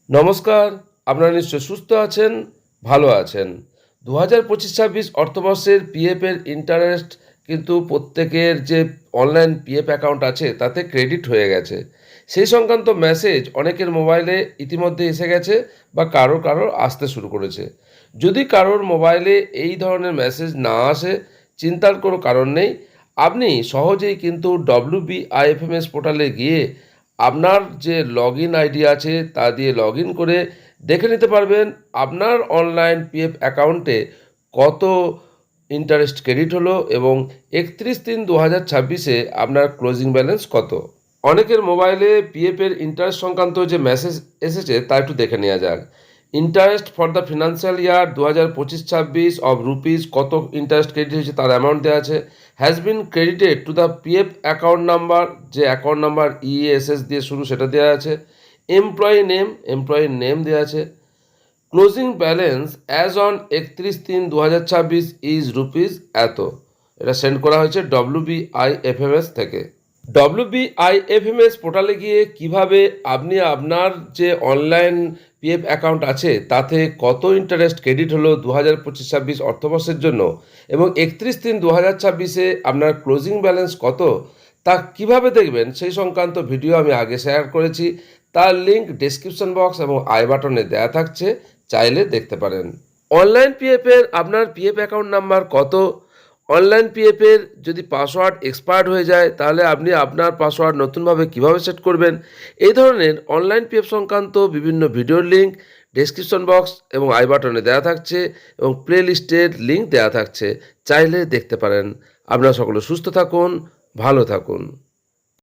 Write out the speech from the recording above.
নমস্কার, আপনারা নিশ্চয় সুস্থ আছেন, ভালো আছেন। ২০২৫-২৬ অর্থবর্ষের পিএফের ইন্টারেস্ট কিন্তু প্রত্যেকের যে অনলাইন পিএফ অ্যাকাউন্ট আছে তাতে ক্রেডিট হয়ে গেছে। সেই সংক্রান্ত মেসেজ অনেকের মোবাইলে ইতিমধ্যে এসে গেছে বা কারোর আসতে শুরু করেছে। যদি কারোর মোবাইলে এই ধরনের মেসেজ না আসে, চিন্তার কোনো কারণ নেই। আপনি সহজেই কিন্তু WBIFMS পোর্টালে গিয়ে আপনার যে লগইন আইডি আছে তা দিয়ে লগইন করে দেখে নিতে পারবেন আপনার অনলাইন পিএফ অ্যাকাউন্টে কত ইন্টারেস্ট ক্রেডিট হলো এবং 31/3/2026-এ আপনার ক্লোজিং ব্যালেন্স কত। অনেকের মোবাইলে পিএফের ইন্টারেস্ট সংক্রান্ত যে মেসেজ এসেছে তা একটু দেখে নেওয়া যাক। Interest for the financial year 2025-26 of rupees কত ইন্টারেস্ট ক্রেডিট হয়েছে তার অ্যামাউন্ট দেওয়া আছে। Has been credited to the PF account number, যে অ্যাকাউন্ট নাম্বার ইএসএস দিয়ে শুরু সেটা দেওয়া আছে। এমপ্লয়ির নেম দেওয়া আছে। Closing balance as on 31/3/2026 is rupees এত। এটা সেন্ড করা হয়েছে WBIFMS থেকে। WBIFMS পোর্টালে গিয়ে কিভাবে আপনি আপনার যে অনলাইন পিএফ অ্যাকাউন্ট আছে তাতে কত ইন্টারেস্ট ক্রেডিট হলো 2025-26 অর্থবর্ষের জন্য এবং 31/3/2026-এ আপনার ক্লোজিং ব্যালেন্স কত তা কিভাবে দেখবেন সেই সংক্রান্ত ভিডিও আমি আগে শেয়ার করেছি। তার লিঙ্ক ডেসক্রিপশন বক্স এবং আই বাটনে দেওয়া থাকছে, চাইলে দেখতে পারেন। অনলাইন পিএফের আপনার পিএফ অ্যাকাউন্ট নাম্বার কত, অনলাইন পিএফের যদি পাসওয়ার্ড এক্সপায়ার্ড হয়ে যায় তাহলে আপনি আপনার পাসওয়ার্ড নতুনভাবে কিভাবে সেট করবেন, এই ধরনের অনলাইন পিএফ সংক্রান্ত বিভিন্ন ভিডিওর লিঙ্ক ডেসক্রিপশন বক্স এবং আই বাটনে দেওয়া থাকছে এবং প্লে লিস্টের লিঙ্ক দেওয়া থাকছে, চাইলে দেখতে পারেন। আপনারা সকলে সুস্থ থাকুন, ভালো থাকুন।